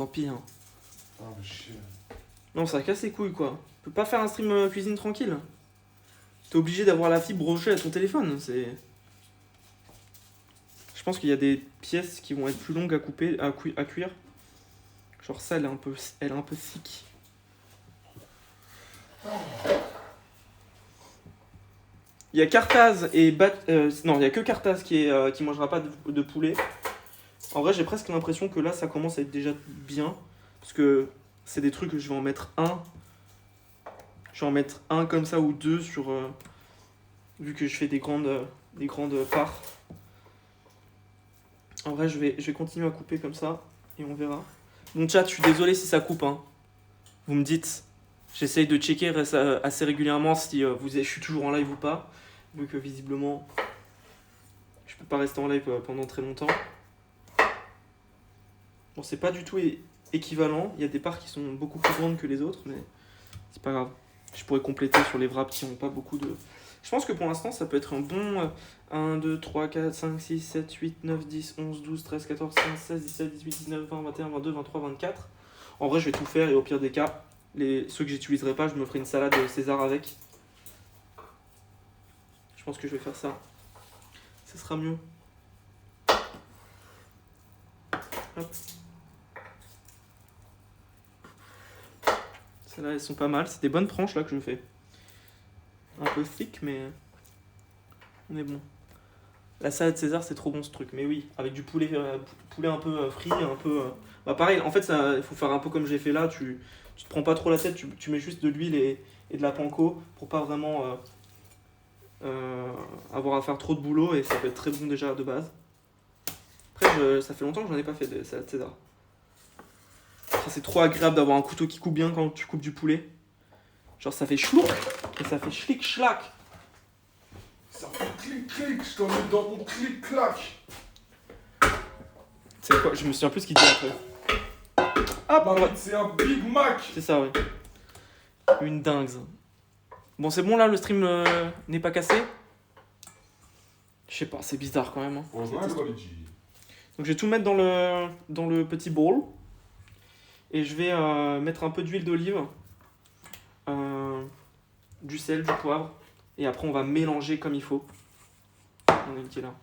Tant pis, hein. Ah, mais chier. Non, ça casse les couilles, quoi. Tu peux pas faire un stream cuisine tranquille. T'es obligé d'avoir la fibre brochée à ton téléphone, c'est... Je pense qu'il y a des pièces qui vont être plus longues à couper, à cuire. Genre ça, elle est un peu thick. Il y a Cartaz et non, il y a que Cartaz qui mangera pas de poulet. En vrai, j'ai presque l'impression que là, ça commence à être déjà bien. Parce que c'est des trucs que je vais en mettre un. Je vais en mettre un comme ça ou deux sur... vu que je fais des grandes parts. En vrai, je vais continuer à couper comme ça. Et on verra. Mon chat, je suis désolé si ça coupe. Hein. Vous me dites. J'essaye de checker assez régulièrement si je suis toujours en live ou pas. Vu que visiblement, je peux pas rester en live pendant très longtemps. Bon, c'est pas du tout équivalent. Il y a des parts qui sont beaucoup plus grandes que les autres, mais c'est pas grave. Je pourrais compléter sur les wraps qui n'ont pas beaucoup de... Je pense que pour l'instant, ça peut être un bon 1, 2, 3, 4, 5, 6, 7, 8, 9, 10, 11, 12, 13, 14, 15, 16, 17, 18, 19, 20, 21, 22, 23, 24. En vrai, je vais tout faire et au pire des cas, ceux que j'utiliserai pas, je me ferai une salade César avec. Je pense que je vais faire ça. Ça sera mieux. Hop. Celles-là, elles sont pas mal. C'est des bonnes tranches là que je fais. Un peu thick, mais on est bon. La salade César, c'est trop bon ce truc. Mais oui, avec du poulet un peu frit, un peu... Bah pareil, en fait, il faut faire un peu comme j'ai fait là. Tu te prends pas trop la tête, tu mets juste de l'huile et de la panko pour pas vraiment avoir à faire trop de boulot. Et ça peut être très bon déjà de base. Après, ça fait longtemps que j'en ai pas fait de salade César. C'est trop agréable d'avoir un couteau qui coupe bien quand tu coupes du poulet. Genre ça fait chlouk et ça fait schlick schlack. Ça fait clic-clic, je t'en mets dans mon clic-clac. C'est quoi? Je me souviens plus ce qu'il dit après. Hop, Ma bite, c'est un Big Mac. c'est ça, ouais. Une dingue. Bon, c'est bon là, le stream n'est pas cassé? Je sais pas, c'est bizarre quand même. Hein. Ouais, Donc je vais tout mettre dans le petit bowl. Et je vais mettre un peu d'huile d'olive, du sel, du poivre. Et après, on va mélanger comme il faut. On est qui est là.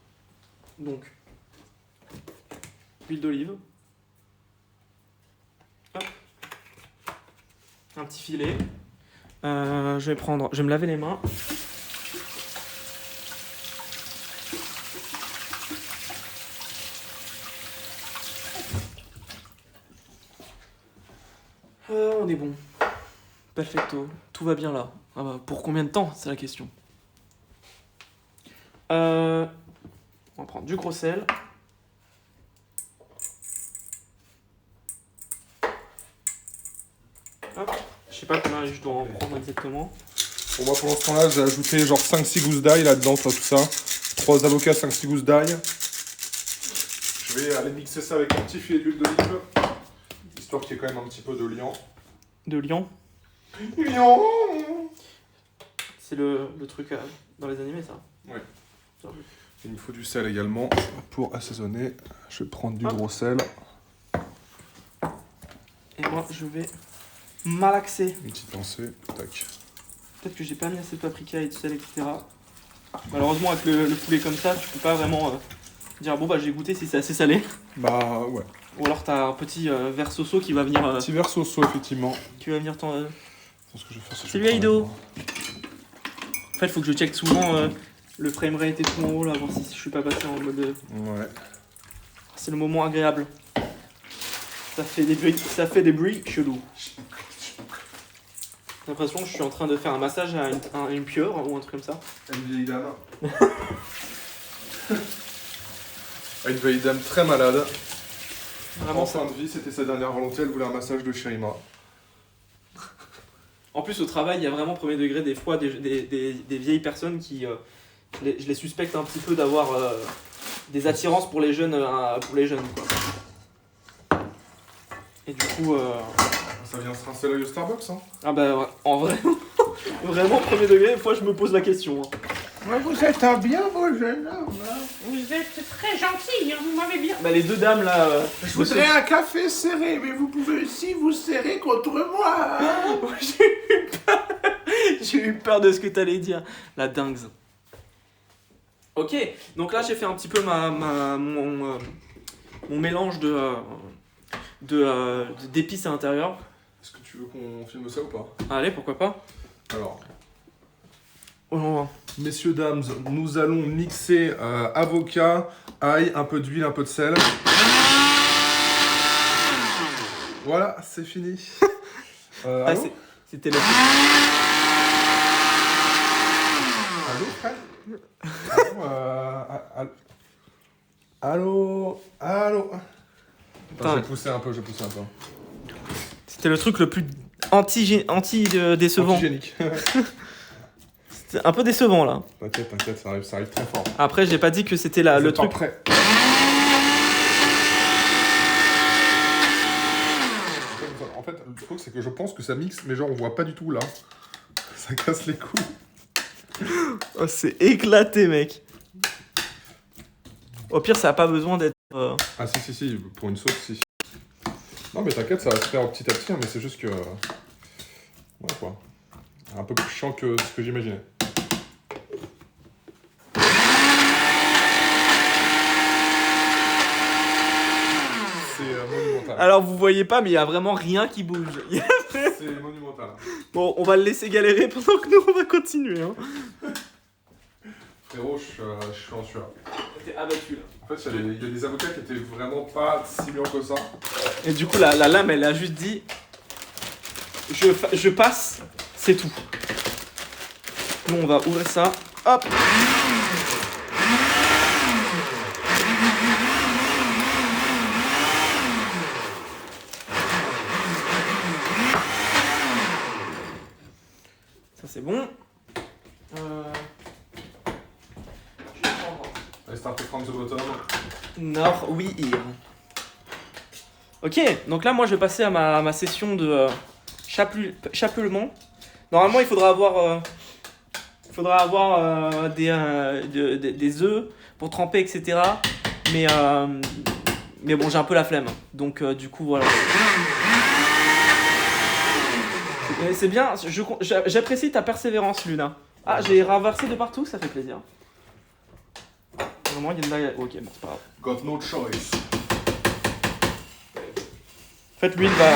Donc, huile d'olive. Hop. Un petit filet. Je vais me laver les mains. On est bon. Perfecto. Tout va bien là. Ah bah, pour combien de temps? C'est la question. On va prendre du gros sel. Hop. Je sais pas combien je dois en prendre exactement. Bon, moi pour l'instant là, j'ai ajouté genre 5-6 gousses d'ail là-dedans, tout ça. 3 avocats, 5-6 gousses d'ail. Je vais aller mixer ça avec un petit filet d'huile d'olive. Histoire qu'il y ait quand même un petit peu de liant. De lion. Liant. C'est le truc dans les animés, ça. Ouais. Il me faut du sel également pour assaisonner. Je vais prendre du gros sel. Et moi, je vais malaxer. Une petite pincée. Tac. Peut-être que j'ai pas mis assez de paprika et de sel, etc. Malheureusement, avec le poulet comme ça, tu peux pas vraiment dire bon bah j'ai goûté si c'est assez salé. Bah ouais. Ou alors t'as un petit verre soso qui va venir. Petit verre soso effectivement. Qui va venir t'en. Ce que je vais faire, c'est Salut Aido. En fait, il faut que je check souvent le framerate et tout en haut là, voir si je suis pas passé en mode. Ouais. C'est le moment agréable. Ça fait des bruits chelous. J'ai l'impression que je suis en train de faire un massage à une pieuvre ou un truc comme ça. Une vieille dame. Une vieille dame très malade. Vraiment En ça. fin de vie, c'était sa dernière volonté, elle voulait un massage de Shirima. En plus, au travail, il y a vraiment premier degré des fois des vieilles personnes qui. Je les suspecte un petit peu d'avoir des attirances pour les jeunes. Quoi. Et du coup. Ça vient se rincer l'œil au Starbucks, hein. Ah bah ouais, en vrai, vraiment premier degré, des fois je me pose la question. Hein. Ouais, vous êtes un bien beau jeune homme. Hein. Vous êtes très gentil, hein, vous m'avez bien. Bah les deux dames là... Je voudrais un café serré, mais vous pouvez aussi vous serrer contre moi. Hein. J'ai eu peur de ce que t'allais dire. La dingue. Ok, donc là j'ai fait un petit peu mon mélange d'épices à l'intérieur. Est-ce que tu veux qu'on filme ça ou pas? Allez, pourquoi pas. Alors, Oh. messieurs, dames, nous allons mixer avocat, ail, un peu d'huile, un peu de sel. Voilà, c'est fini. Ah, Allô, c'était le... allô, frère? Allô, allô. Putain. J'ai poussé un peu, C'était le truc le plus anti-décevant. Antigénique. C'était un peu décevant là. T'inquiète, ça arrive très fort. Après, j'ai pas dit que c'était le truc. Prêt. En fait, le truc c'est que je pense que ça mixe, mais genre on voit pas du tout là. Ça casse les couilles. Oh, c'est éclaté, mec. Au pire, ça a pas besoin d'être... Ah si, pour une sauce, si. Non mais t'inquiète, ça va se faire petit à petit, hein, mais c'est juste que... Ouais quoi. Un peu plus chiant que ce que j'imaginais. C'est monumental. Alors, vous voyez pas, mais il y a vraiment rien qui bouge. C'est monumental. Bon, on va le laisser galérer pendant que nous, on va continuer. Hein. Frérot, je suis en sueur. T'es abattu là. En fait, il y a des avocats qui étaient vraiment pas si bien que ça. Et du coup, la lame, elle a juste dit... Je passe, c'est tout. Nous, on va ouvrir ça. Hop. Ça, c'est bon. Allez, start from the bottom. Nord, oui, here. Ok, donc là, moi, je vais passer à ma session de chapellement. Normalement, il faudra avoir des œufs pour tremper, etc. Mais bon, j'ai un peu la flemme. Donc, du coup, voilà. Mais c'est bien, j'apprécie ta persévérance, Luna. Ah, j'ai renversé de partout, ça fait plaisir. Vraiment, il y a une blague. Ok, bon, c'est pas grave. Got no choice. En fait, l'huile va...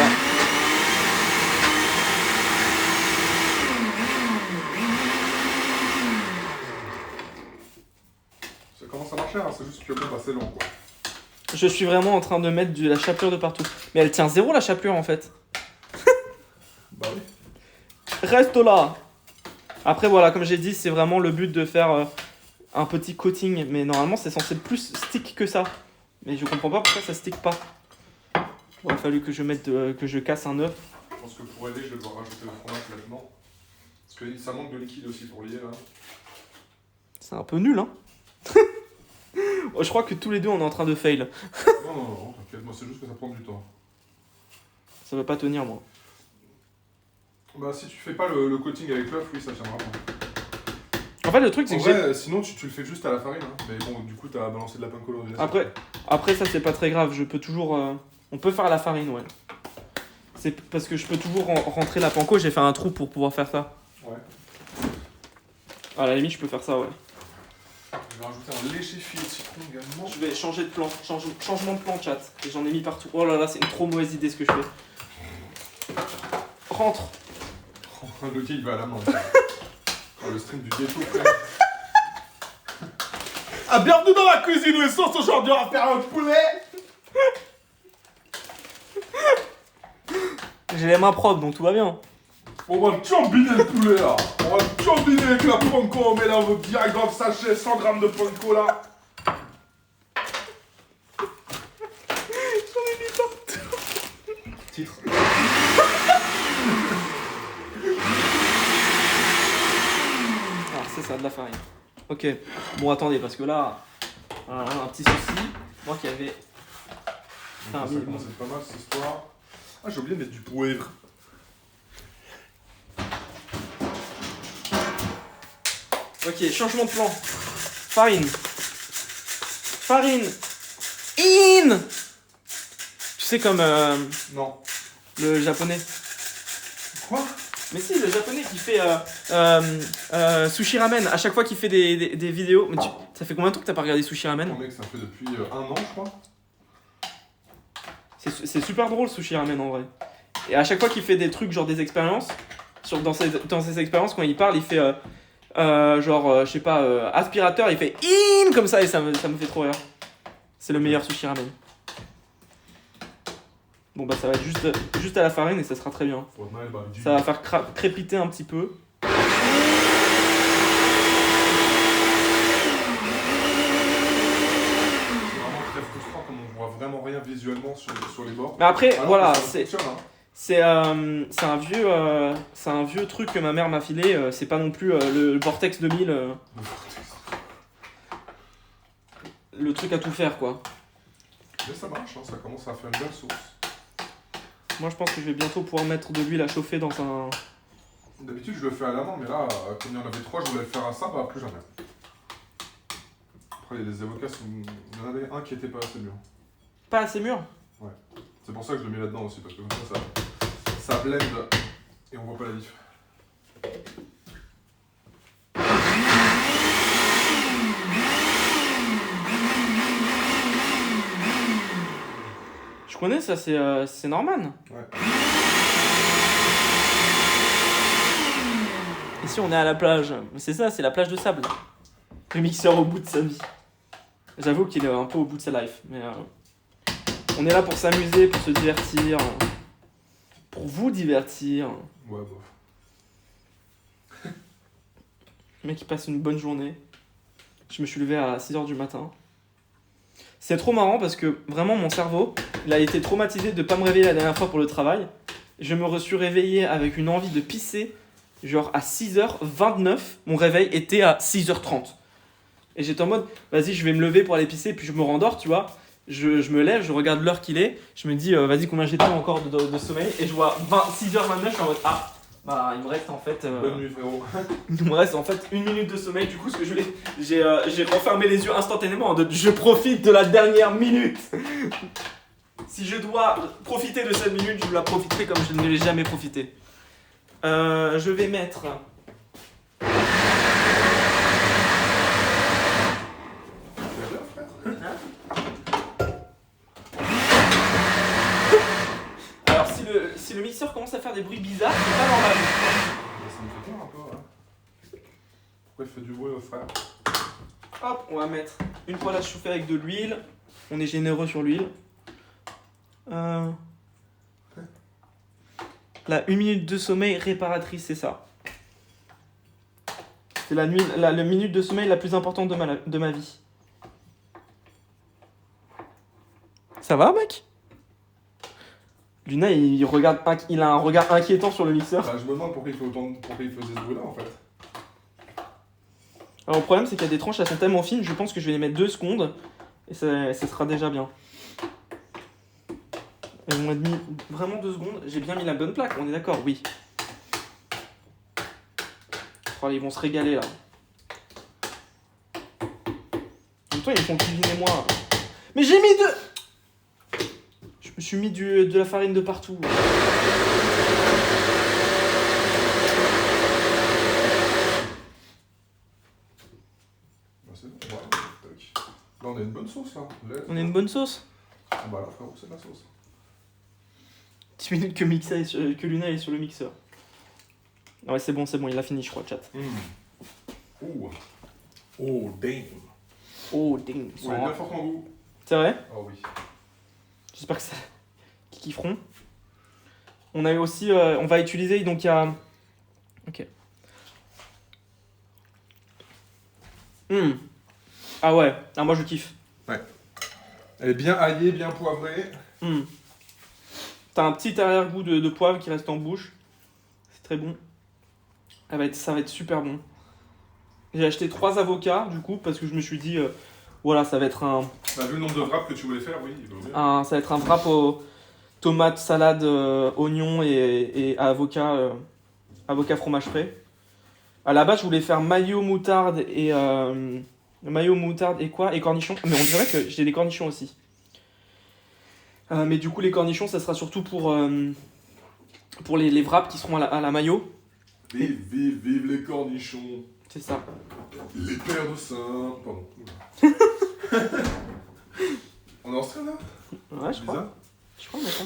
Ça commence à marcher, hein, c'est juste que bon, bah, c'est long quoi. Je suis vraiment en train de mettre de la chapelure de partout. Mais elle tient zéro la chapelure en fait. Bah oui. Reste là. Après voilà, comme j'ai dit, c'est vraiment le but de faire un petit coating. Mais normalement c'est censé plus stick que ça. Mais je comprends pas pourquoi ça stick pas. Il aurait fallu que je casse un œuf. Je pense que pour aider, je vais devoir rajouter le fromage maintenant. Parce que ça manque de liquide aussi pour lier là. C'est un peu nul hein. Oh, je crois que tous les deux on est en train de fail. Non, t'inquiète, moi c'est juste que ça prend du temps. Ça va pas tenir moi. Bah si tu fais pas le coating avec l'œuf, oui ça tiendra pas. En fait le truc c'est En que vrai, sinon tu le fais juste à la farine, hein. Mais bon, du coup t'as balancé de la panko dans une Après ça c'est pas très grave, je peux toujours... On peut faire à la farine, ouais. C'est parce que je peux toujours rentrer la panko, j'ai fait un trou pour pouvoir faire ça. Ouais. À la limite je peux faire ça, ouais. Je vais rajouter un léger filet de citron également. Je vais changer de plan, changement de plan chat. Et j'en ai mis partout. Oh là là, c'est une trop mauvaise idée ce que je fais. Rentre. Le il va à la main. Oh, le stream du ghetto, frère. Ah, bienvenue dans la cuisine où les sauces aujourd'hui, on va faire un poulet. J'ai les mains propres donc tout va bien. On va turbiner le poulet là. On va turbiner avec la panko, on met là direct dans le sachet, 100 grammes de panko là. J'en ai mis partout. Titre. Ah, c'est ça, de la farine. Ok. Bon, attendez, parce que là, un petit souci. Moi qui avais. Ça commence à être pas mal cette histoire. Ah, j'ai oublié de mettre du poivre. Ok, changement de plan. Farine. Farine. In. Tu sais comme Non. le japonais. Quoi? Mais si, le japonais qui fait Sushi Ramen, à chaque fois qu'il fait des vidéos. Mais ça fait combien de temps que t'as pas regardé Sushi Ramen? Non, mec, ça fait depuis 1 an, je crois. C'est super drôle Sushi Ramen en vrai. Et à chaque fois qu'il fait des trucs, genre des expériences, dans ses expériences, quand il parle, il fait je sais pas, aspirateur, il fait in comme ça et ça me fait trop rire. C'est le meilleur Sushi Ramen. Bon bah ça va être juste à la farine et ça sera très bien. Ça va faire crépiter un petit peu. C'est vraiment très frustrant comme on voit vraiment rien visuellement sur les bords. Mais après, Alors voilà, que ça fonctionne, hein. c'est un vieux truc que ma mère m'a filé. C'est pas non plus le Vortex 2000, le truc à tout faire quoi. Mais ça marche, hein, ça commence à faire une belle sauce. Moi je pense que je vais bientôt pouvoir mettre de l'huile à chauffer dans un... D'habitude je le fais à la main, mais là, comme il y en avait 3, je voulais le faire à ça, bah plus jamais. Après, il y a des avocats, il y en avait un qui était pas assez mûr. Pas assez mûr? C'est pour ça que je le mets là-dedans aussi, parce que comme ça blende et on voit pas la diff. Je connais ça, c'est Norman. Ouais. Ici on est à la plage. C'est ça, c'est la plage de sable. Le mixeur au bout de sa vie. J'avoue qu'il est un peu au bout de sa life. Mais on est là pour s'amuser, pour se divertir. Pour vous divertir. Ouais, bof. Le mec il passe une bonne journée. Je me suis levé à 6h du matin. C'est trop marrant parce que vraiment mon cerveau, il a été traumatisé de ne pas me réveiller la dernière fois pour le travail. Je me suis réveillé avec une envie de pisser, genre à 6h29, mon réveil était à 6h30. Et j'étais en mode, vas-y je vais me lever pour aller pisser, puis je me rendors, tu vois. Je me lève, je regarde l'heure qu'il est, je me dis, vas-y combien j'ai de temps encore de sommeil, et je vois 6h29, je suis en mode, ah, bah il me reste en fait... Bonne nuit frérot. Il me reste en fait 1 minute de sommeil, du coup ce que j'ai refermé les yeux instantanément, je profite de la dernière minute. Si je dois profiter de cette minute, je la profiterai comme je ne l'ai jamais profité. Je vais mettre... Alors si le mixeur commence à faire des bruits bizarres, c'est pas normal. Ça me fait peur un peu, ouais. Pourquoi il fait du bruit, frère? Hop, on va mettre une poêle à chauffer avec de l'huile. On est généreux sur l'huile. La 1 minute de sommeil réparatrice, c'est ça. C'est la minute de sommeil la plus importante de ma vie. Ça va, mec? Luna, il a un regard inquiétant sur le mixeur. Bah, je me demande pourquoi il faisait ce bruit-là, en fait. Alors, le problème, c'est qu'il y a des tranches, elles sont tellement fines, je pense que je vais les mettre 2 secondes. Et ça sera déjà bien. Elles vont être mis vraiment 2 secondes. J'ai bien mis la bonne plaque, on est d'accord? Oui. Oh, ils vont se régaler, là. En même temps, ils me font cuisiner moi. Mais j'ai mis Je me suis mis de la farine de partout. Bah, c'est bon, ouais. Tac. Là, on a une bonne sauce, là. On a une bonne sauce. Ah bah là, frérot, c'est de la sauce. 10 minutes que Luna est sur le mixeur. Ah ouais, c'est bon, il a fini, je crois, chat. Oh, damn. Oh, ding. Ouais, bien fort en goût. C'est vrai? Oh oui. J'espère que ça... qu'ils kifferont. On a aussi... on va utiliser, donc il y a... Ok. Ah ouais, ah, moi je kiffe. Elle est bien aillée, bien poivrée. T'as un petit arrière-goût de poivre qui reste en bouche. C'est très bon. Ça va être super bon. J'ai acheté 3 avocats, du coup, parce que je me suis dit... voilà, ça va être un... Bah, vu le nombre de wraps que tu voulais faire, oui, il va bien. Ça va être un wrap aux tomates, salade, oignons et avocat fromage frais. À la base, je voulais faire mayo, moutarde et... mayo, moutarde et quoi? Et cornichons. Mais on dirait que j'ai des cornichons aussi. Mais du coup, les cornichons, ça sera surtout pour les wraps qui seront à la mayo. Vive, vive, vive les cornichons. C'est ça. Les pères de seins. Pardon. On est en stream là? Ouais, je crois. Bizarre. Je crois, maintenant.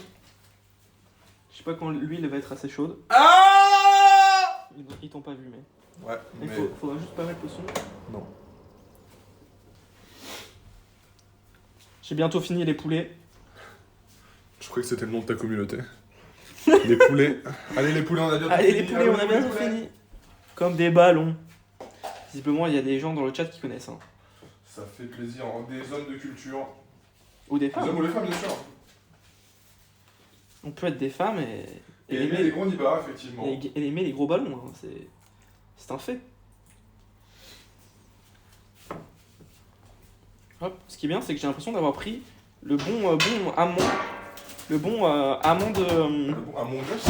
Je sais pas quand l'huile va être assez chaude. Ah! Ils t'ont pas vu, mais... Ouais, Il mais... faudra juste pas mettre le son. Non. J'ai bientôt fini les poulets. Je croyais que c'était le nom de ta communauté. Les poulets. Allez les poulets, on a bientôt Allez, fini. les poulets, on a bientôt fini. Comme des ballons. Visiblement, il y a des gens dans le chat qui connaissent. Hein. Ça fait plaisir. Des hommes de culture. Ou des Les femmes. hommes ou les femmes, bien sûr. On peut être des femmes et aimer les gros nibards, effectivement. et aimer les gros ballons. Hein. C'est un fait. Hop. Ce qui est bien, c'est que j'ai l'impression d'avoir pris le bon amont. Le bon amont de. À mon gosse.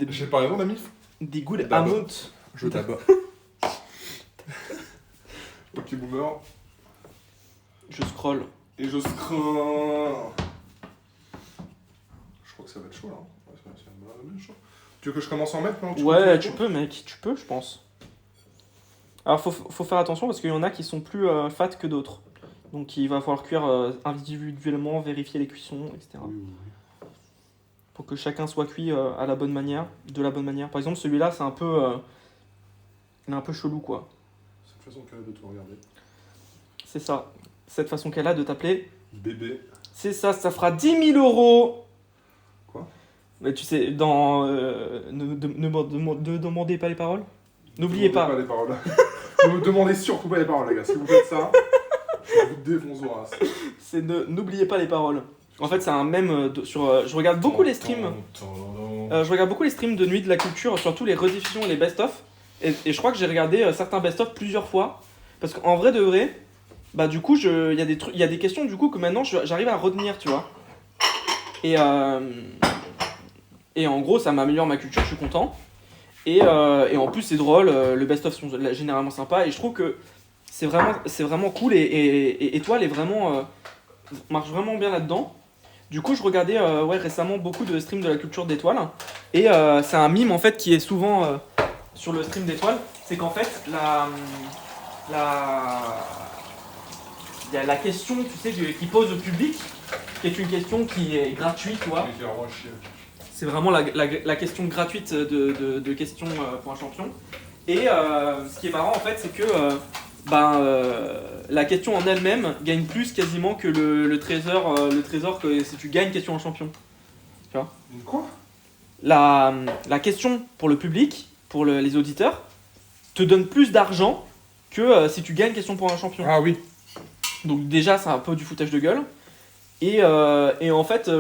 J'ai pas raison, l'ami. Des good D'abord. amont. Je d'abord. Ok, boomer. Je scroll. Et je scroll. Je crois que ça va être chaud là. Ouais, ça va être bien chaud. Tu veux que je commence à en mettre pendant que Ouais, tu tu peux, mec. Tu peux, je pense. Alors, faut faire attention parce qu'il y en a qui sont plus fat que d'autres. Donc, il va falloir cuire individuellement, vérifier les cuissons, etc. Oui. Pour que chacun soit cuit à la bonne manière, de la bonne manière. Par exemple, celui-là, c'est un peu... il est un peu chelou, quoi. C'est une façon qu'elle a de te regarder. C'est ça. Cette façon qu'elle a de t'appeler. Bébé. C'est ça, ça fera 10 000 €. Quoi? Mais tu sais, dans... ne demandez pas les paroles. N'oubliez pas. Les paroles. Ne me demandez surtout pas les paroles, les gars. Si vous faites ça, je vous défonce au ras. C'est n'oubliez pas les paroles. En fait, c'est un mème sur... je regarde beaucoup les streams. Je regarde beaucoup les streams de Nuit de la Culture, surtout les rediffusions et les best-of. Et je crois que j'ai regardé certains best-of plusieurs fois. Parce qu'en vrai de vrai, bah du coup, il y a des questions du coup que maintenant j'arrive à retenir, tu vois. Et en gros, ça m'améliore ma culture, je suis content. Et en plus, c'est drôle, le best-of sont généralement sympas. Et je trouve que c'est vraiment cool. Et Étoile est vraiment, marche vraiment bien là-dedans. Du coup, je regardais récemment beaucoup de streams de la culture d'Étoile. Et c'est un mime en fait qui est souvent sur le stream d'Étoile. C'est qu'en fait, il y a la question, tu sais, qui pose au public, qui est une question qui est gratuite, tu vois. C'est vraiment la question gratuite de questions pour un champion. Et ce qui est marrant en fait, c'est que la question en elle-même gagne plus quasiment que le trésor que si tu gagnes question en champion. Tu vois ? Quoi ? La question pour le public, pour les auditeurs, te donne plus d'argent que si tu gagnes question pour un champion. Ah oui. Donc déjà, c'est un peu du foutage de gueule. Et en fait,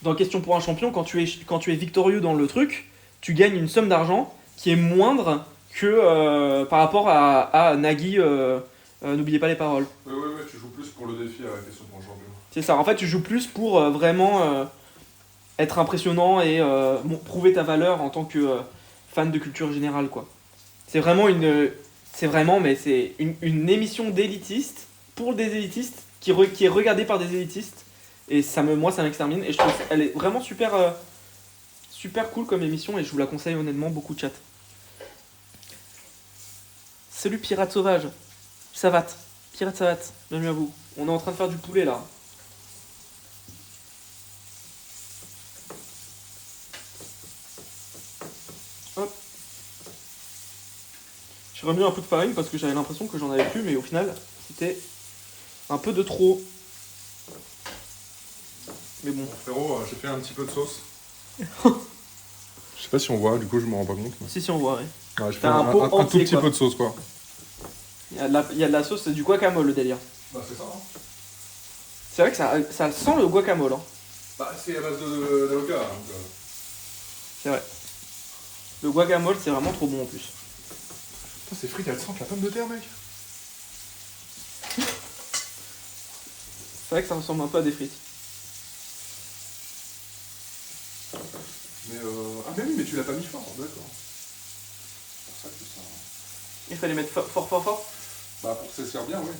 dans question pour un champion, quand tu es victorieux dans le truc, tu gagnes une somme d'argent qui est moindre que par rapport à Nagui, n'oubliez pas les paroles. Ouais, tu joues plus pour le défi à la question pour un champion. C'est ça, en fait tu joues plus pour vraiment être impressionnant et prouver ta valeur en tant que fan de culture générale, quoi. C'est vraiment une émission d'élitiste pour des élitistes qui est regardée par des élitistes. Et moi ça m'extermine et je trouve qu'elle est vraiment super cool comme émission et je vous la conseille honnêtement, beaucoup de chat. Salut Pirate Sauvage, Savate, Pirate Savate, bienvenue à vous. On est en train de faire du poulet là. Hop. J'ai remis un peu de farine parce que j'avais l'impression que j'en avais plus, mais au final c'était un peu de trop. Mais bon. Frérot, j'ai fait un petit peu de sauce. Je sais pas si on voit, du coup je me rends pas compte. Mais... Si on voit, ouais. Ouais, je fais un pot un entier, tout petit quoi. peu de sauce, quoi. Il y a de la sauce, c'est du guacamole le délire. Bah c'est ça, hein. C'est vrai que ça sent le guacamole. Hein. Bah c'est à base d'avocat, donc... C'est vrai. Le guacamole, c'est vraiment trop bon en plus. Putain, c'est frites, elles sentent la pomme de terre, mec. C'est vrai que ça ressemble un peu à des frites. Mais ah mais oui, mais tu l'as pas mis fort, d'accord. ça que ça... Il fallait mettre fort. Bah pour que ça serve bien, ouais.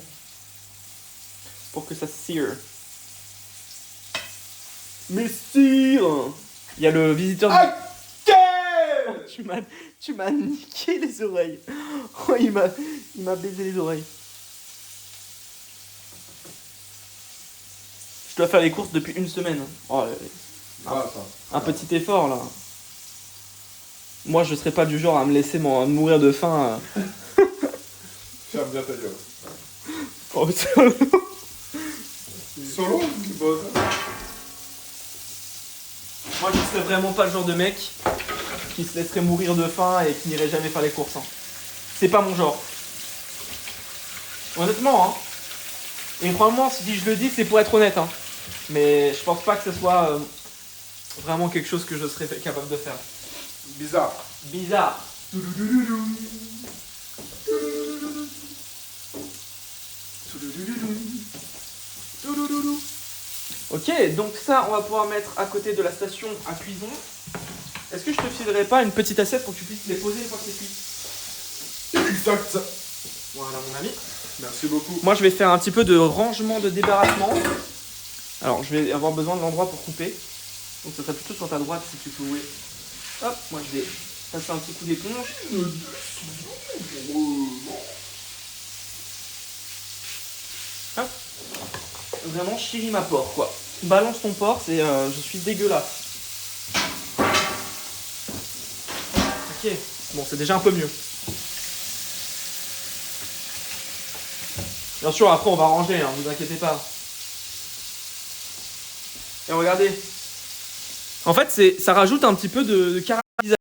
Pour que ça cire. Mais cire. Il y a le visiteur... Aïe. Tu m'as niqué les oreilles. Oh, il m'a baisé les oreilles. Je dois faire les courses depuis une semaine. Oh, Voilà, ça. un petit effort là. Moi je serais pas du genre à me laisser mourir de faim. Ferme bien ta gueule. Oh, Solo bon. Moi je serais vraiment pas le genre de mec qui se laisserait mourir de faim et qui n'irait jamais faire les courses. Hein. C'est pas mon genre. Honnêtement, hein. Et crois-moi, si je le dis, c'est pour être honnête. Hein. Mais je pense pas que ce soit vraiment quelque chose que je serais capable de faire. Bizarre. Bizarre. Ok, donc ça, on va pouvoir mettre à côté de la station à cuisson. Est-ce que je te filerais pas une petite assiette pour que tu puisses les poser une fois que c'est cuit? Exact. Voilà, mon ami. Merci beaucoup. Moi, je vais faire un petit peu de rangement, de débarrassement. Alors, je vais avoir besoin de l'endroit pour couper. Donc, ça serait plutôt sur ta droite si tu peux. Oui. Hop, moi, je vais passer un petit coup d'éponge. Hop. Vraiment, chérie ma porc, quoi. Balance ton porc, c'est je suis dégueulasse. Ok, bon, c'est déjà un peu mieux. Bien sûr, après on va ranger, hein, vous inquiétez pas. Et regardez. En fait, ça rajoute un petit peu de caramel.